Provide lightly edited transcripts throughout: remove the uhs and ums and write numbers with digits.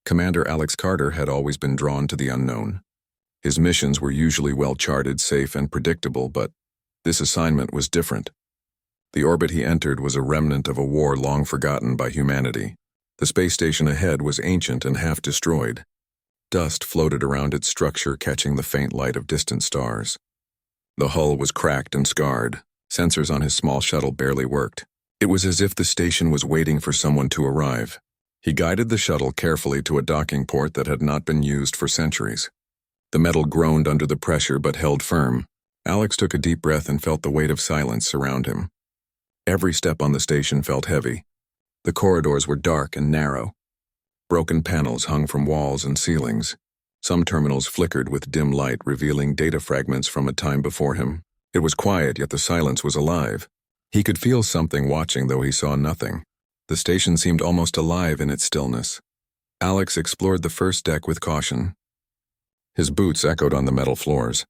Commander Alex Carter had always been drawn to the unknown. His missions were usually well-charted, safe, and predictable, but this assignment was different. The orbit he entered was a remnant of a war long forgotten by humanity. The space station ahead was ancient and half-destroyed. Dust floated around its structure, catching the faint light of distant stars. The hull was cracked and scarred. Sensors on his small shuttle barely worked. It was as if the station was waiting for someone to arrive. He guided the shuttle carefully to a docking port that had not been used for centuries. The metal groaned under the pressure but held firm. Alex took a deep breath and felt the weight of silence surround him. Every step on the station felt heavy. The corridors were dark and narrow. Broken panels hung from walls and ceilings. Some terminals flickered with dim light, revealing data fragments from a time before him. It was quiet, yet the silence was alive. He could feel something watching, though he saw nothing. The station seemed almost alive in its stillness. Alex explored the first deck with caution. His boots echoed on the metal floors.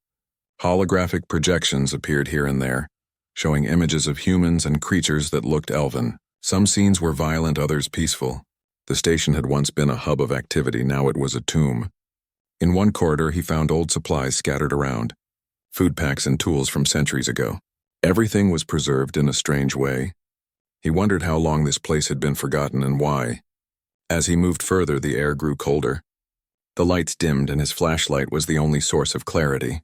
Holographic projections appeared here and there, showing images of humans and creatures that looked elven. Some scenes were violent, others peaceful. The station had once been a hub of activity, now it was a tomb. In one corridor, he found old supplies scattered around, food packs and tools from centuries ago. Everything was preserved in a strange way. He wondered how long this place had been forgotten and why. As he moved further, the air grew colder. The lights dimmed and his flashlight was the only source of clarity.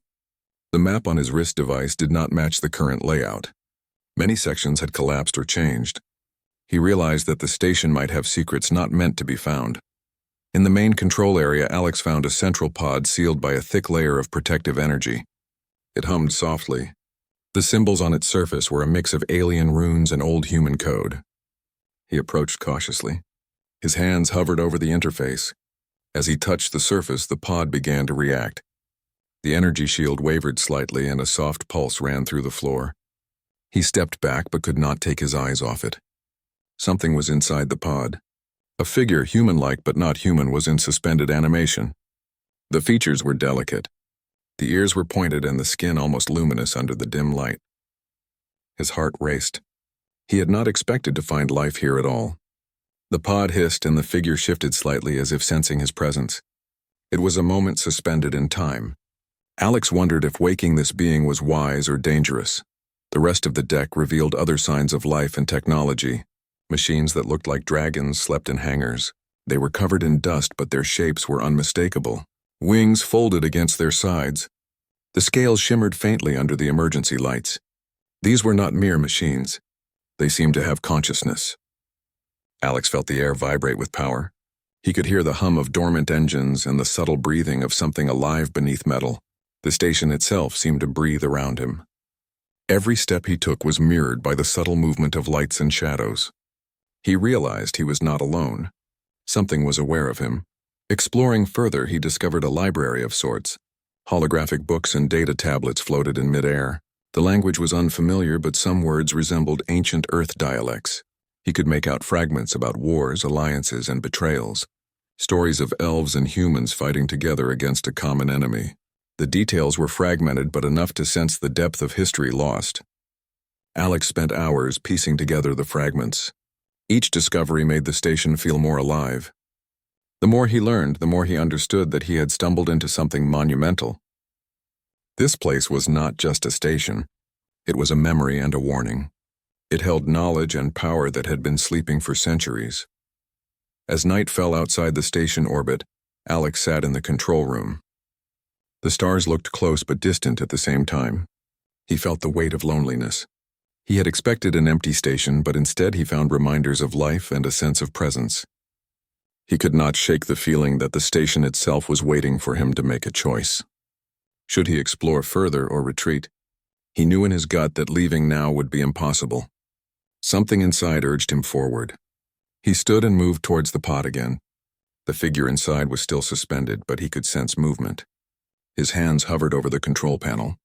The map on his wrist device did not match the current layout. Many sections had collapsed or changed. He realized that the station might have secrets not meant to be found. In the main control area, Alex found a central pod sealed by a thick layer of protective energy. It hummed softly. The symbols on its surface were a mix of alien runes and old human code. He approached cautiously. His hands hovered over the interface. As he touched the surface, the pod began to react. The energy shield wavered slightly and a soft pulse ran through the floor. He stepped back but could not take his eyes off it. Something was inside the pod. A figure, human-like but not human, was in suspended animation. The features were delicate. The ears were pointed and the skin almost luminous under the dim light. His heart raced. He had not expected to find life here at all. The pod hissed and the figure shifted slightly as if sensing his presence. It was a moment suspended in time. Alex wondered if waking this being was wise or dangerous. The rest of the deck revealed other signs of life and technology. Machines that looked like dragons slept in hangars. They were covered in dust, but their shapes were unmistakable. Wings folded against their sides. The scales shimmered faintly under the emergency lights. These were not mere machines. They seemed to have consciousness. Alex felt the air vibrate with power. He could hear the hum of dormant engines and the subtle breathing of something alive beneath metal. The station itself seemed to breathe around him. Every step he took was mirrored by the subtle movement of lights and shadows. He realized he was not alone. Something was aware of him. Exploring further, he discovered a library of sorts. Holographic books and data tablets floated in midair. The language was unfamiliar, but some words resembled ancient Earth dialects. He could make out fragments about wars, alliances, and betrayals. Stories of elves and humans fighting together against a common enemy. The details were fragmented, but enough to sense the depth of history lost. Alex spent hours piecing together the fragments. Each discovery made the station feel more alive. The more he learned, the more he understood that he had stumbled into something monumental. This place was not just a station. It was a memory and a warning. It held knowledge and power that had been sleeping for centuries. As night fell outside the station orbit, Alex sat in the control room. The stars looked close but distant at the same time. He felt the weight of loneliness. He had expected an empty station, but instead he found reminders of life and a sense of presence. He could not shake the feeling that the station itself was waiting for him to make a choice. Should he explore further or retreat? He knew in his gut that leaving now would be impossible. Something inside urged him forward. He stood and moved towards the pod again. The figure inside was still suspended, but he could sense movement. His hands hovered over the control panel.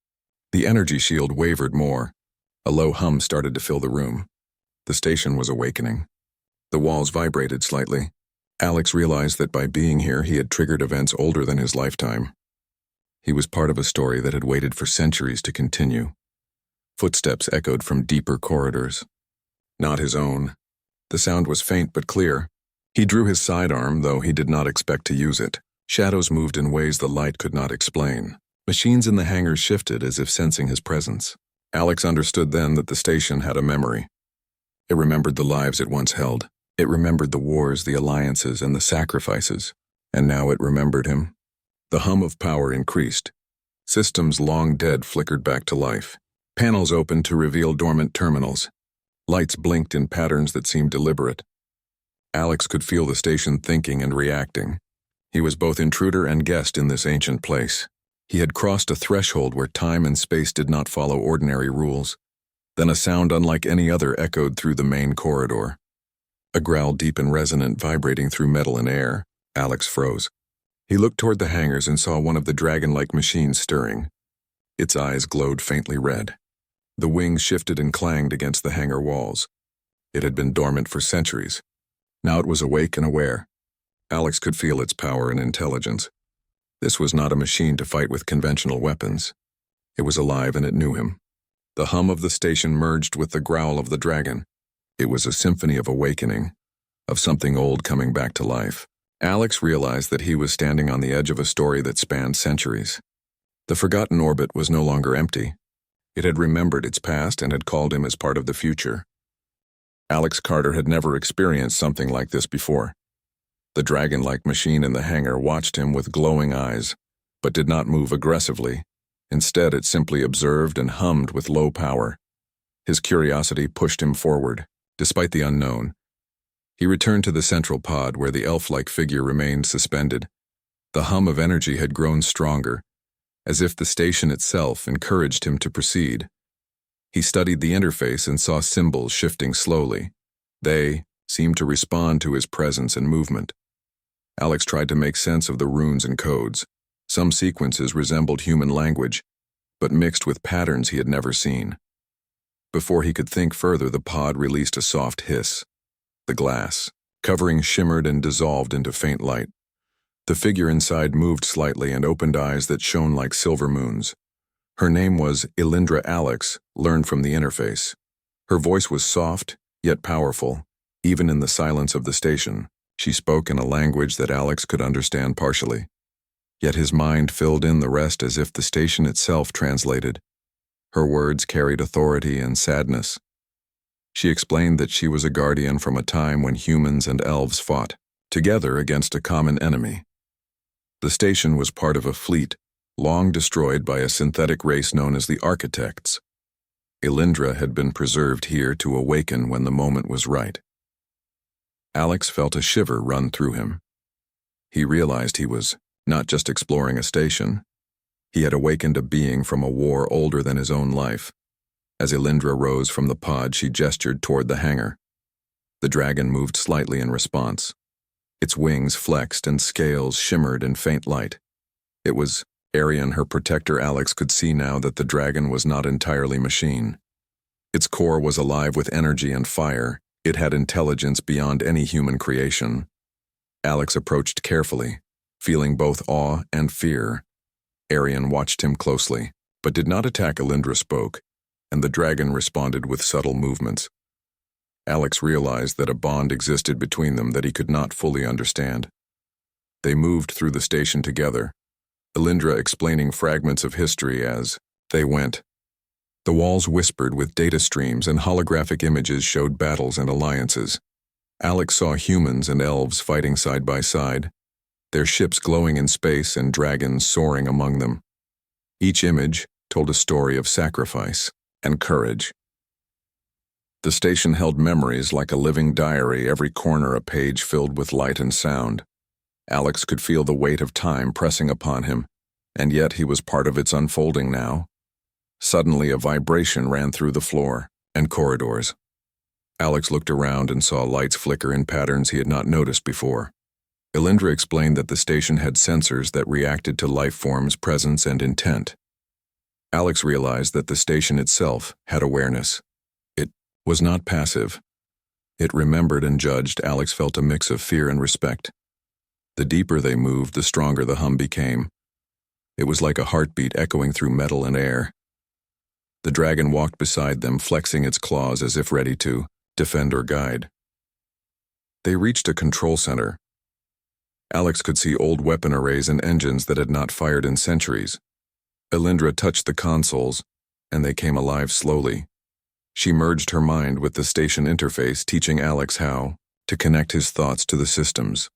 The energy shield wavered more. A low hum started to fill the room. The station was awakening. The walls vibrated slightly. Alex realized that by being here, he had triggered events older than his lifetime. He was part of a story that had waited for centuries to continue. Footsteps echoed from deeper corridors. Not his own. The sound was faint but clear. He drew his sidearm, though he did not expect to use it. Shadows moved in ways the light could not explain. Machines in the hangar shifted as if sensing his presence. Alex understood then that the station had a memory. It remembered the lives it once held. It remembered the wars, the alliances, and the sacrifices. And now it remembered him. The hum of power increased. Systems long dead flickered back to life. Panels opened to reveal dormant terminals. Lights blinked in patterns that seemed deliberate. Alex could feel the station thinking and reacting. He was both intruder and guest in this ancient place. He had crossed a threshold where time and space did not follow ordinary rules. Then a sound unlike any other echoed through the main corridor. A growl deep and resonant vibrating through metal and air. Alex froze. He looked toward the hangars and saw one of the dragon-like machines stirring. Its eyes glowed faintly red. The wings shifted and clanged against the hangar walls. It had been dormant for centuries. Now it was awake and aware. Alex could feel its power and intelligence. This was not a machine to fight with conventional weapons. It was alive and it knew him. The hum of the station merged with the growl of the dragon. It was a symphony of awakening, of something old coming back to life. Alex realized that he was standing on the edge of a story that spanned centuries. The forgotten orbit was no longer empty. It had remembered its past and had called him as part of the future. Alex Carter had never experienced something like this before. The dragon-like machine in the hangar watched him with glowing eyes, but did not move aggressively. Instead, it simply observed and hummed with low power. His curiosity pushed him forward, despite the unknown. He returned to the central pod where the elf-like figure remained suspended. The hum of energy had grown stronger, as if the station itself encouraged him to proceed. He studied the interface and saw symbols shifting slowly. They seemed to respond to his presence and movement. Alex tried to make sense of the runes and codes. Some sequences resembled human language, but mixed with patterns he had never seen. Before he could think further, the pod released a soft hiss. The glass, covering, shimmered and dissolved into faint light. The figure inside moved slightly and opened eyes that shone like silver moons. Her name was Elindra Alex, learned from the interface. Her voice was soft, yet powerful. Even in the silence of the station, she spoke in a language that Alex could understand partially. Yet his mind filled in the rest as if the station itself translated. Her words carried authority and sadness. She explained that she was a guardian from a time when humans and elves fought together against a common enemy. The station was part of a fleet long destroyed by a synthetic race known as the Architects. Elindra had been preserved here to awaken when the moment was right. Alex felt a shiver run through him. He realized he was not just exploring a station. He had awakened a being from a war older than his own life. As Elindra rose from the pod, she gestured toward the hangar. The dragon moved slightly in response. Its wings flexed and scales shimmered in faint light. It was Arian, her protector. Alex could see now that the dragon was not entirely machine. Its core was alive with energy and fire. It had intelligence beyond any human creation. Alex approached carefully, feeling both awe and fear. Arian watched him closely, but did not attack. Elindra spoke, and the dragon responded with subtle movements. Alex realized that a bond existed between them that he could not fully understand. They moved through the station together, Elindra explaining fragments of history as they went. The walls whispered with data streams and holographic images showed battles and alliances. Alex saw humans and elves fighting side by side, their ships glowing in space and dragons soaring among them. Each image told a story of sacrifice and courage. The station held memories like a living diary, every corner a page filled with light and sound. Alex could feel the weight of time pressing upon him, and yet he was part of its unfolding now. Suddenly, a vibration ran through the floor and corridors. Alex looked around and saw lights flicker in patterns he had not noticed before. Elindra explained that the station had sensors that reacted to life forms' presence and intent. Alex realized that the station itself had awareness. It was not passive. It remembered and judged. Alex felt a mix of fear and respect. The deeper they moved, the stronger the hum became. It was like a heartbeat echoing through metal and air. The dragon walked beside them, flexing its claws as if ready to defend or guide. They reached a control center. Alex could see old weapon arrays and engines that had not fired in centuries. Elindra touched the consoles, and they came alive slowly. She merged her mind with the station interface, teaching Alex how to connect his thoughts to the systems.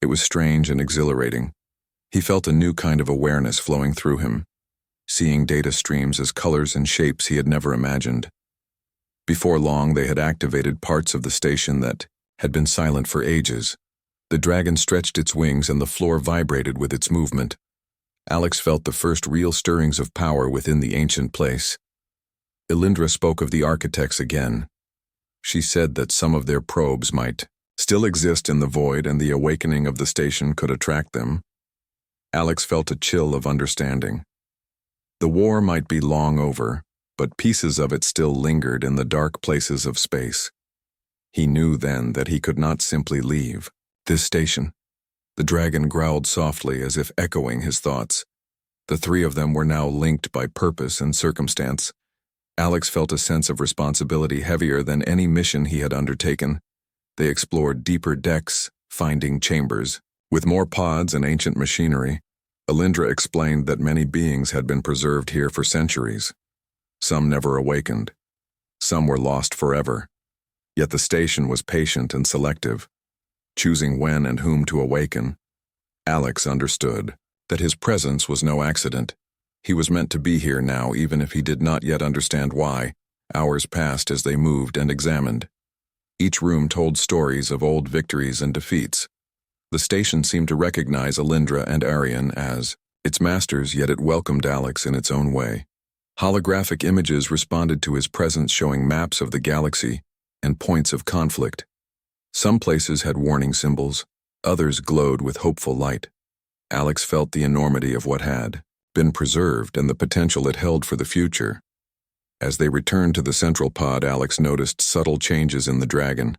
It was strange and exhilarating. He felt a new kind of awareness flowing through him, seeing data streams as colors and shapes he had never imagined. Before long, they had activated parts of the station that had been silent for ages. The dragon stretched its wings and the floor vibrated with its movement. Alex felt the first real stirrings of power within the ancient place. Elindra spoke of the architects again. She said that some of their probes might still exist in the void and the awakening of the station could attract them. Alex felt a chill of understanding. The war might be long over, but pieces of it still lingered in the dark places of space. He knew then that he could not simply leave this station. The dragon growled softly as if echoing his thoughts. The three of them were now linked by purpose and circumstance. Alex felt a sense of responsibility heavier than any mission he had undertaken. They explored deeper decks, finding chambers with more pods and ancient machinery. Elindra explained that many beings had been preserved here for centuries. Some never awakened. Some were lost forever. Yet the station was patient and selective, choosing when and whom to awaken. Alex understood that his presence was no accident. He was meant to be here now, even if he did not yet understand why. Hours passed as they moved and examined. Each room told stories of old victories and defeats. The station seemed to recognize Elindra and Arian as its masters, yet it welcomed Alex in its own way. Holographic images responded to his presence, showing maps of the galaxy and points of conflict. Some places had warning symbols, others glowed with hopeful light. Alex felt the enormity of what had been preserved and the potential it held for the future. As they returned to the central pod, Alex noticed subtle changes in the dragon.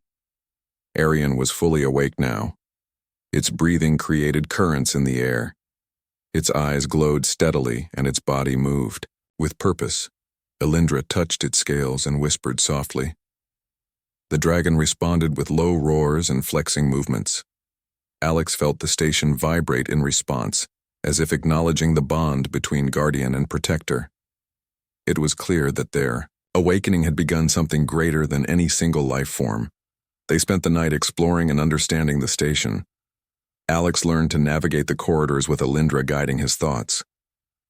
Arian was fully awake now. Its breathing created currents in the air. Its eyes glowed steadily and its body moved with purpose. Elindra touched its scales and whispered softly. The dragon responded with low roars and flexing movements. Alex felt the station vibrate in response, as if acknowledging the bond between guardian and protector. It was clear that their awakening had begun something greater than any single life form. They spent the night exploring and understanding the station. Alex learned to navigate the corridors with Elindra guiding his thoughts.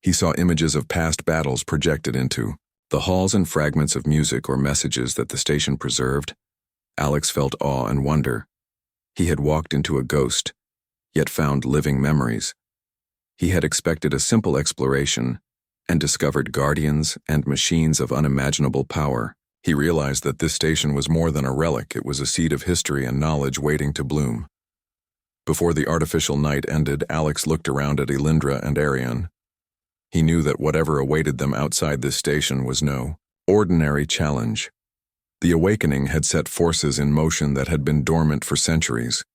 He saw images of past battles projected into the halls and fragments of music or messages that the station preserved. Alex felt awe and wonder. He had walked into a ghost, yet found living memories. He had expected a simple exploration and discovered guardians and machines of unimaginable power. He realized that this station was more than a relic. It was a seed of history and knowledge waiting to bloom. Before the artificial night ended, Alex looked around at Elindra and Arian. He knew that whatever awaited them outside this station was no ordinary challenge. The awakening had set forces in motion that had been dormant for centuries.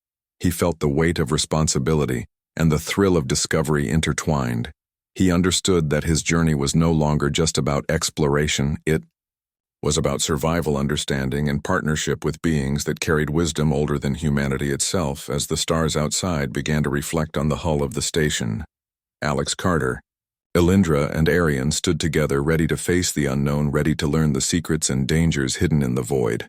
He felt the weight of responsibility and the thrill of discovery intertwined. He understood that his journey was no longer just about exploration. It was about survival, understanding, and partnership with beings that carried wisdom older than humanity itself. As the stars outside began to reflect on the hull of the station, Alex Carter, Elindra, and Arian stood together, ready to face the unknown, ready to learn the secrets and dangers hidden in the void.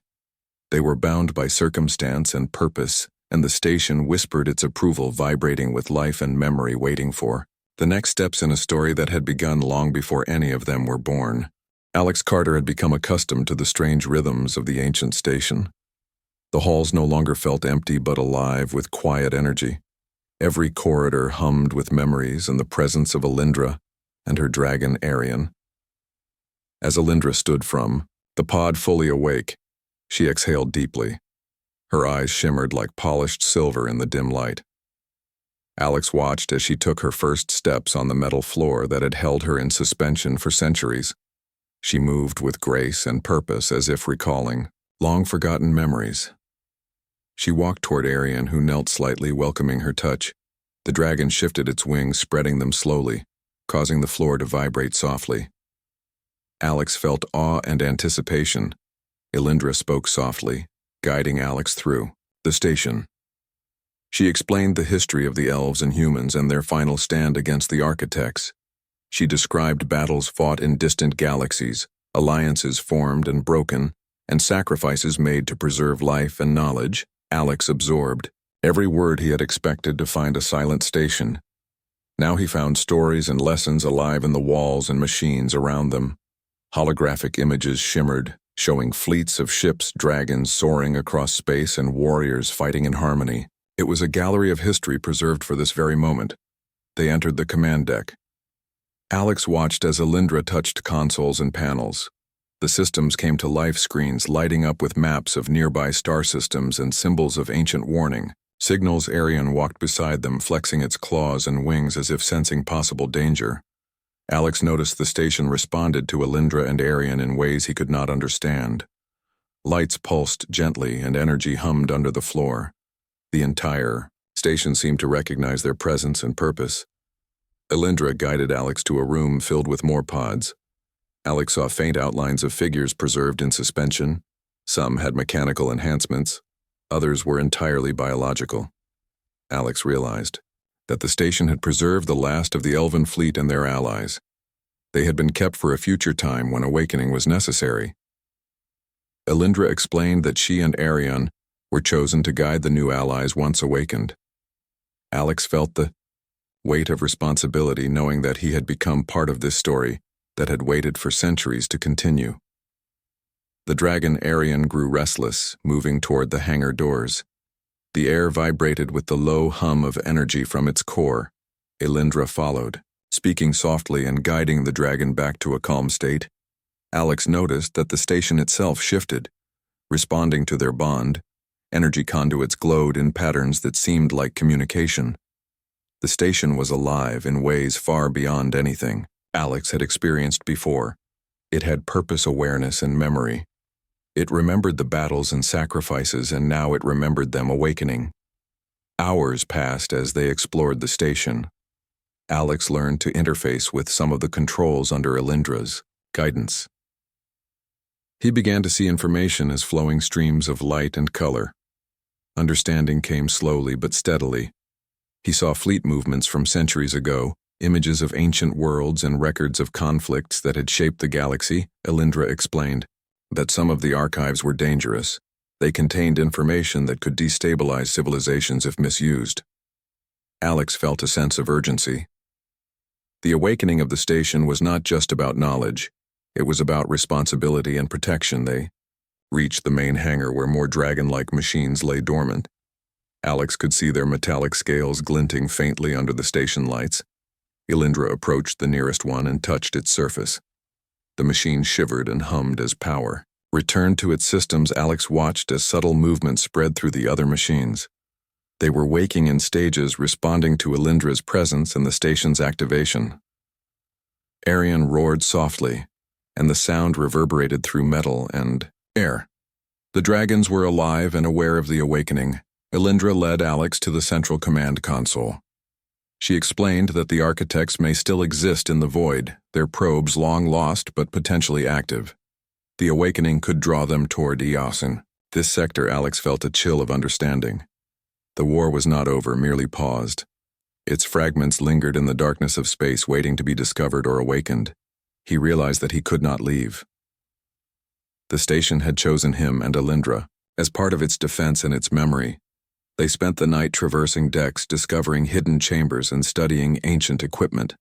They were bound by circumstance and purpose, and the station whispered its approval, vibrating with life and memory, waiting for the next steps in a story that had begun long before any of them were born. Alex Carter had become accustomed to the strange rhythms of the ancient station. The halls no longer felt empty but alive with quiet energy. Every corridor hummed with memories and the presence of Elindra and her dragon Arian. As Elindra stood from the pod fully awake, she exhaled deeply. Her eyes shimmered like polished silver in the dim light. Alex watched as she took her first steps on the metal floor that had held her in suspension for centuries. She moved with grace and purpose, as if recalling long-forgotten memories. She walked toward Arian, who knelt slightly, welcoming her touch. The dragon shifted its wings, spreading them slowly, causing the floor to vibrate softly. Alex felt awe and anticipation. Elindra spoke softly, guiding Alex through The station. She explained the history of the elves and humans and their final stand against the architects. She described battles fought in distant galaxies, alliances formed and broken, and sacrifices made to preserve life and knowledge. Alex absorbed every word he had expected to find a silent station. Now he found stories and lessons alive in the walls and machines around them. Holographic images shimmered, showing fleets of ships, dragons soaring across space, and warriors fighting in harmony. It was a gallery of history preserved for this very moment. They entered the command deck. Alex watched as Alindra touched consoles and panels. The systems came to life, screens lighting up with maps of nearby star systems and symbols of ancient warning. Signals. Arian walked beside them, flexing its claws and wings as if sensing possible danger. Alex noticed the station responded to Alindra and Arian in ways he could not understand. Lights pulsed gently and energy hummed under the floor. The entire station seemed to recognize their presence and purpose. Alindra guided Alex to a room filled with more pods. Alex saw faint outlines of figures preserved in suspension. Some had mechanical enhancements. Others were entirely biological. Alex realized that the station had preserved the last of the elven fleet and their allies. They had been kept for a future time when awakening was necessary. Alindra explained that she and Arian were chosen to guide the new allies once awakened. Alex felt the weight of responsibility, knowing that he had become part of this story that had waited for centuries to continue. The dragon Arian grew restless, moving toward the hangar doors. The air vibrated with the low hum of energy from its core. Alindra followed, speaking softly and guiding the dragon back to a calm state. Alex noticed that the station itself shifted, responding to their bond. Energy conduits glowed in patterns that seemed like communication. The station was alive in ways far beyond anything Alex had experienced before. It had purpose, awareness, and memory. It remembered the battles and sacrifices, and now it remembered them awakening. Hours passed as they explored the station. Alex learned to interface with some of the controls under Alindra's guidance. He began to see information as flowing streams of light and color. Understanding came slowly but steadily. He saw fleet movements from centuries ago, images of ancient worlds and records of conflicts that had shaped the galaxy. Alindra explained that some of the archives were dangerous. They contained information that could destabilize civilizations if misused. Alex felt a sense of urgency. The awakening of the station was not just about knowledge. It was about responsibility and protection. They reached the main hangar where more dragon-like machines lay dormant. Alex could see their metallic scales glinting faintly under the station lights. Alindra approached the nearest one and touched its surface. The machine shivered and hummed as power returned to its systems. Alex watched as subtle movements spread through the other machines. They were waking in stages, responding to Alindra's presence and the station's activation. Arian roared softly, and the sound reverberated through metal and air. The dragons were alive and aware of the awakening. Alindra led Alex to the central command console. She explained that the architects may still exist in the void, their probes long lost but potentially active. The awakening could draw them toward Eosin. This sector, Alex felt a chill of understanding. The war was not over, merely paused. Its fragments lingered in the darkness of space, waiting to be discovered or awakened. He realized that he could not leave. The station had chosen him and Alindra as part of its defense and its memory. They spent the night traversing decks, discovering hidden chambers and studying ancient equipment.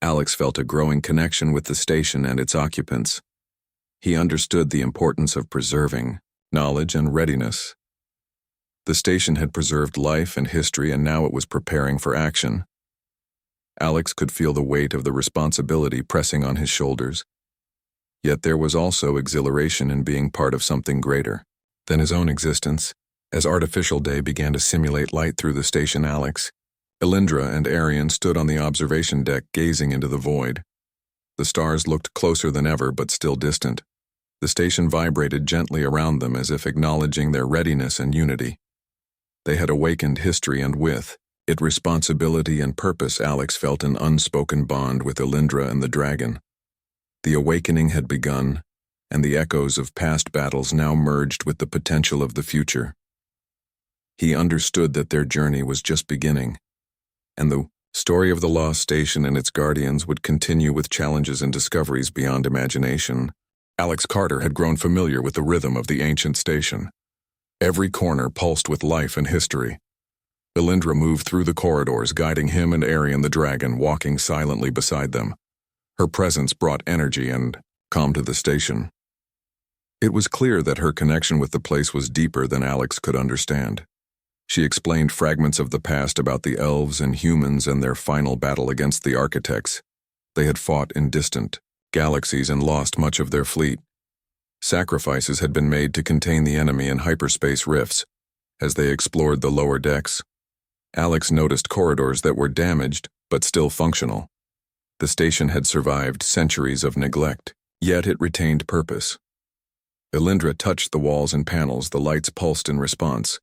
Alex felt a growing connection with the station and its occupants. He understood the importance of preserving knowledge and readiness. The station had preserved life and history, and now it was preparing for action. Alex could feel the weight of the responsibility pressing on his shoulders. Yet there was also exhilaration in being part of something greater than his own existence. As artificial day began to simulate light through the station, Alindra and Arian stood on the observation deck, gazing into the void. The stars looked closer than ever, but still distant. The station vibrated gently around them as if acknowledging their readiness and unity. They had awakened history, and with it responsibility and purpose. Alex felt an unspoken bond with Alindra and the dragon. The awakening had begun, and the echoes of past battles now merged with the potential of the future. He understood that their journey was just beginning, and the story of the lost station and its guardians would continue with challenges and discoveries beyond imagination. Alex Carter had grown familiar with the rhythm of the ancient station. Every corner pulsed with life and history. Elindra moved through the corridors, guiding him and Arian the dragon, walking silently beside them. Her presence brought energy and calm to the station. It was clear that her connection with the place was deeper than Alex could understand. She explained fragments of the past about the elves and humans and their final battle against the architects. They had fought in distant galaxies and lost much of their fleet. Sacrifices had been made to contain the enemy in hyperspace rifts. As they explored the lower decks, Alex noticed corridors that were damaged but still functional. The station had survived centuries of neglect, yet it retained purpose. Elindra touched the walls and panels, the lights pulsed in response.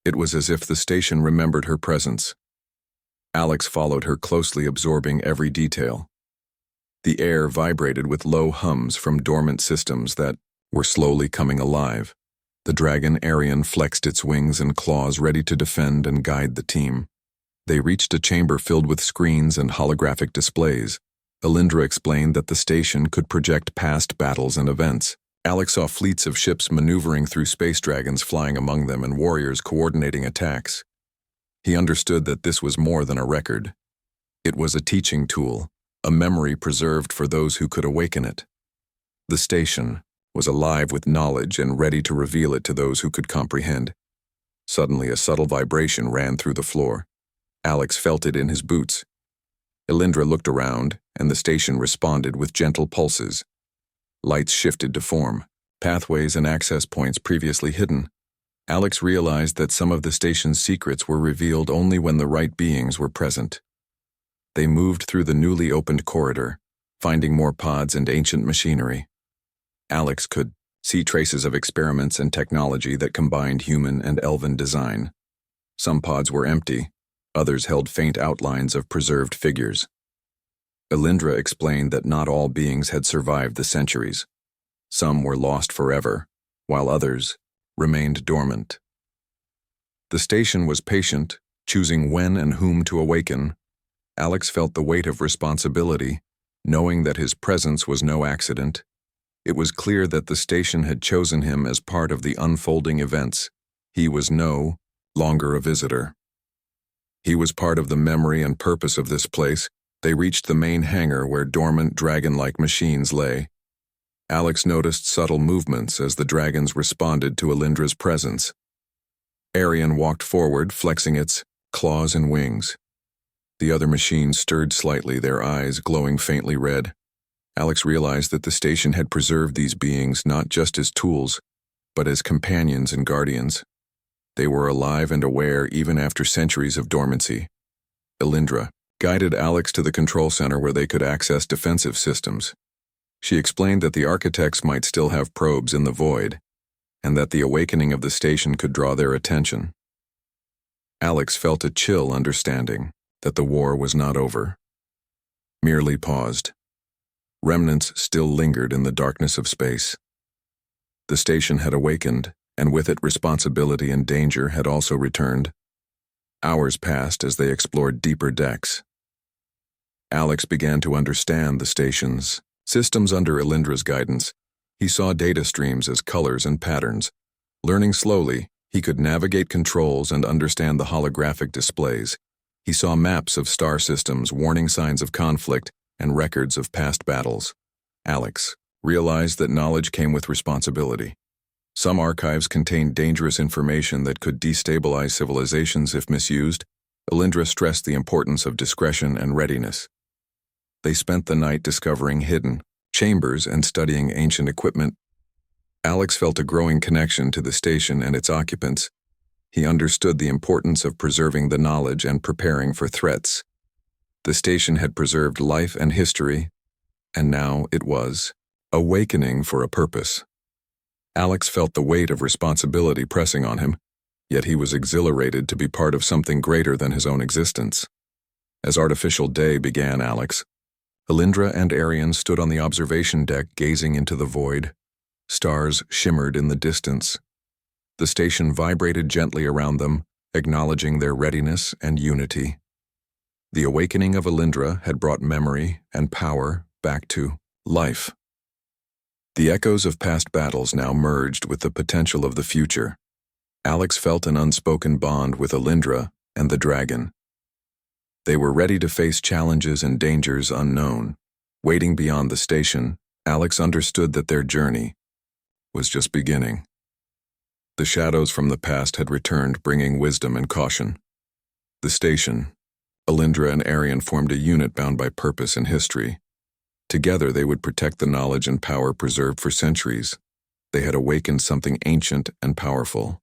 It was as if the station remembered her presence. Alex followed her closely, absorbing every detail. The air vibrated with low hums from dormant systems that were slowly coming alive. The dragon Arian flexed its wings and claws, ready to defend and guide the team. They reached a chamber filled with screens and holographic displays. Elindra explained that the station could project past battles and events. Alex saw fleets of ships maneuvering through space dragons flying among them and warriors coordinating attacks. He understood that this was more than a record. It was a teaching tool, a memory preserved for those who could awaken it. The station was alive with knowledge and ready to reveal it to those who could comprehend. Suddenly, a subtle vibration ran through the floor. Alex felt it in his boots. Elindra looked around, and the station responded with gentle pulses. Lights shifted to form, pathways and access points previously hidden. Alex realized that some of the station's secrets were revealed only when the right beings were present. They moved through the newly opened corridor, finding more pods and ancient machinery. Alex could see traces of experiments and technology that combined human and elven design. Some pods were empty, others held faint outlines of preserved figures. Elindra explained that not all beings had survived the centuries. Some were lost forever, while others remained dormant. The station was patient, choosing when and whom to awaken. Alex felt the weight of responsibility, knowing that his presence was no accident. It was clear that the station had chosen him as part of the unfolding events. He was no longer a visitor. He was part of the memory and purpose of this place. They reached the main hangar where dormant dragon-like machines lay. Alex noticed subtle movements as the dragons responded to Elindra's presence. Arian walked forward, flexing its claws and wings. The other machines stirred slightly, their eyes glowing faintly red. Alex realized that the station had preserved these beings not just as tools, but as companions and guardians. They were alive and aware even after centuries of dormancy. Elindra guided Alex to the control center where they could access defensive systems. She explained that the architects might still have probes in the void, and that the awakening of the station could draw their attention. Alex felt a chill, understanding that the war was not over, merely paused. Remnants still lingered in the darkness of space. The station had awakened, and with it responsibility and danger had also returned. Hours passed as they explored deeper decks. Alex began to understand the station's systems under Elindra's guidance. He saw data streams as colors and patterns. Learning slowly, he could navigate controls and understand the holographic displays. He saw maps of star systems, warning signs of conflict, and records of past battles. Alex realized that knowledge came with responsibility. Some archives contained dangerous information that could destabilize civilizations if misused. Elindra stressed the importance of discretion and readiness. They spent the night discovering hidden chambers and studying ancient equipment. Alex felt a growing connection to the station and its occupants. He understood the importance of preserving the knowledge and preparing for threats. The station had preserved life and history, and now it was awakening for a purpose. Alex felt the weight of responsibility pressing on him, yet he was exhilarated to be part of something greater than his own existence. As artificial day began, Elindra and Arian stood on the observation deck gazing into the void. Stars shimmered in the distance. The station vibrated gently around them, acknowledging their readiness and unity. The awakening of Alindra had brought memory and power back to life. The echoes of past battles now merged with the potential of the future. Alex felt an unspoken bond with Alindra and the dragon. They were ready to face challenges and dangers unknown. Waiting beyond the station, Alex understood that their journey was just beginning. The shadows from the past had returned, bringing wisdom and caution. The station, Alindra and Arian formed a unit bound by purpose and history. Together they would protect the knowledge and power preserved for centuries. They had awakened something ancient and powerful.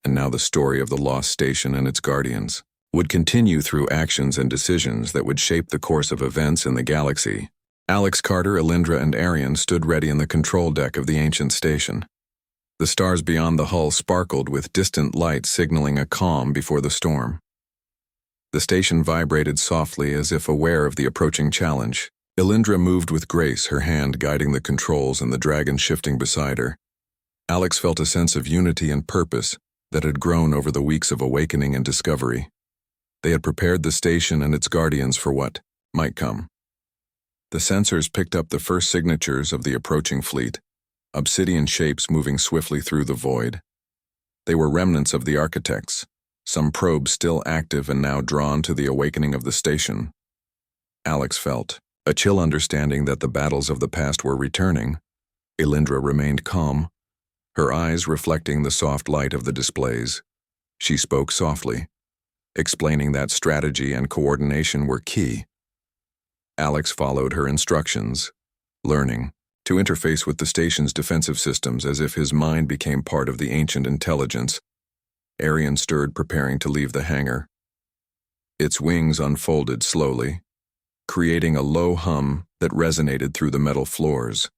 And now the story of the lost station and its guardians would continue through actions and decisions that would shape the course of events in the galaxy. Alex, Carter, Alindra, and Arian stood ready in the control deck of the ancient station. The stars beyond the hull sparkled with distant lights signaling a calm before the storm. The station vibrated softly as if aware of the approaching challenge. Alindra moved with grace, her hand guiding the controls and the dragon shifting beside her. Alex felt a sense of unity and purpose that had grown over the weeks of awakening and discovery. They had prepared the station and its guardians for what might come. The sensors picked up the first signatures of the approaching fleet, obsidian shapes moving swiftly through the void. They were remnants of the architects, some probes still active and now drawn to the awakening of the station. Alex felt a chill understanding that the battles of the past were returning. Alindra remained calm, her eyes reflecting the soft light of the displays. She spoke softly, explaining that strategy and coordination were key. Alex followed her instructions, learning to interface with the station's defensive systems as if his mind became part of the ancient intelligence. Arian stirred, preparing to leave the hangar. Its wings unfolded slowly, creating a low hum that resonated through the metal floors.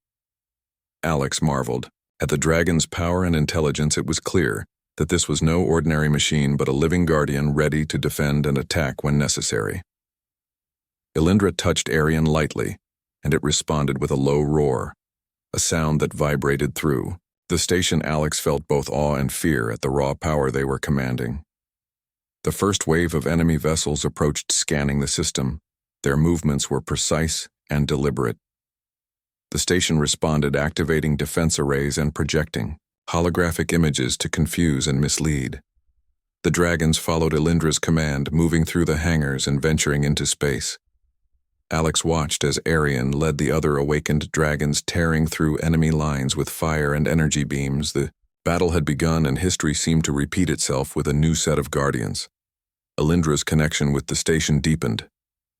Alex marveled. At the dragon's power and intelligence, it was clear that this was no ordinary machine but a living guardian ready to defend and attack when necessary. Alindra touched Arian lightly, and it responded with a low roar, a sound that vibrated through the station. Alex felt both awe and fear at the raw power they were commanding. The first wave of enemy vessels approached, scanning the system. Their movements were precise and deliberate. The station responded, activating defense arrays and projecting holographic images to confuse and mislead. The dragons followed Alindra's command, moving through the hangars and venturing into space. Alex watched as Arian led the other awakened dragons, tearing through enemy lines with fire and energy beams. The battle had begun, and history seemed to repeat itself with a new set of guardians. Alindra's connection with the station deepened,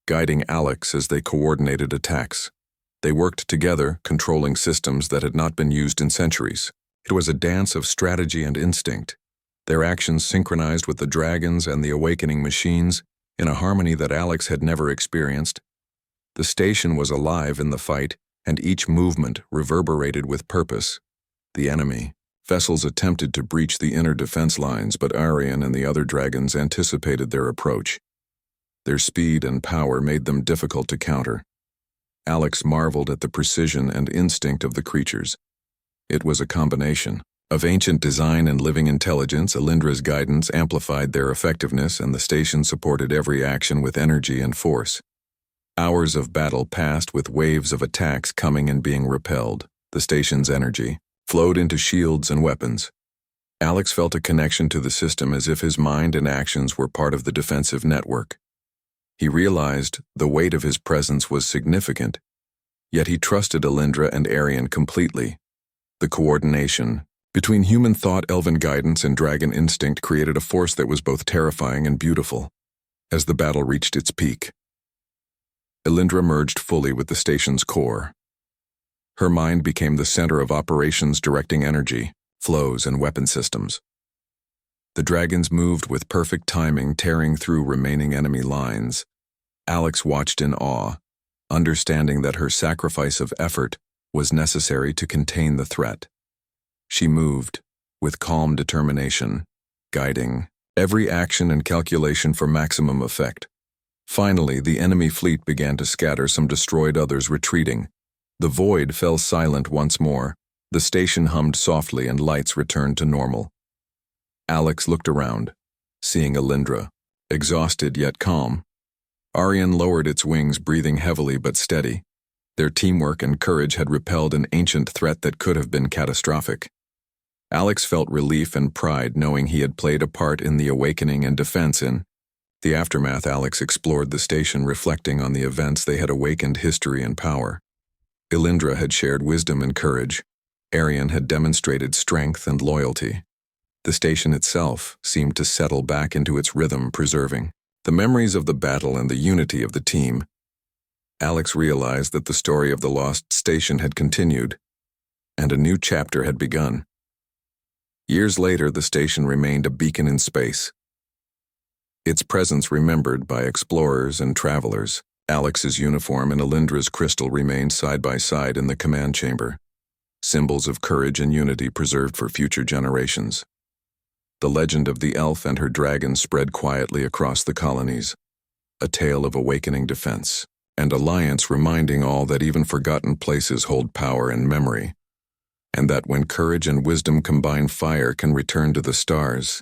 guiding Alex as they coordinated attacks. They worked together, controlling systems that had not been used in centuries. It was a dance of strategy and instinct, their actions synchronized with the dragons and the awakening machines in a harmony that Alex had never experienced. The station was alive in the fight, and each movement reverberated with purpose. The enemy vessels attempted to breach the inner defense lines, but Arian and the other dragons anticipated their approach. Their speed and power made them difficult to counter. Alex marveled at the precision and instinct of the creatures. It was a combination of ancient design and living intelligence. Alindra's guidance amplified their effectiveness, and the station supported every action with energy and force. Hours of battle passed, with waves of attacks coming and being repelled. The station's energy flowed into shields and weapons. Alex felt a connection to the system, as if his mind and actions were part of the defensive network. He realized the weight of his presence was significant, yet he trusted Alindra and Arian completely. The coordination between human thought, elven guidance, and dragon instinct created a force that was both terrifying and beautiful. As the battle reached its peak, Alindra merged fully with the station's core. Her mind became the center of operations, directing energy, flows, and weapon systems. The dragons moved with perfect timing, tearing through remaining enemy lines. Alex watched in awe, understanding that her sacrifice of effort was necessary to contain the threat. She moved with calm determination, guiding every action and calculation for maximum effect. Finally, the enemy fleet began to scatter, some destroyed, others retreating. The void fell silent once more. The station hummed softly, and lights returned to normal. Alex looked around, seeing Alindra, exhausted yet calm. Arian lowered its wings, breathing heavily but steady. Their teamwork and courage had repelled an ancient threat that could have been catastrophic. Alex felt relief and pride knowing he had played a part in the awakening and defense in the aftermath. Alex explored the station, reflecting on the events they had awakened history and power. Alindra had shared wisdom and courage. Arian had demonstrated strength and loyalty. The station itself seemed to settle back into its rhythm, preserving the memories of the battle and the unity of the team. Alex realized that the story of the lost station had continued, and a new chapter had begun. Years later, the station remained a beacon in space, its presence remembered by explorers and travelers. Alex's uniform and Alindra's crystal remained side by side in the command chamber, symbols of courage and unity preserved for future generations. The legend of the elf and her dragon spread quietly across the colonies, a tale of awakening defense and alliance, reminding all that even forgotten places hold power and memory, and that when courage and wisdom combine, fire can return to the stars.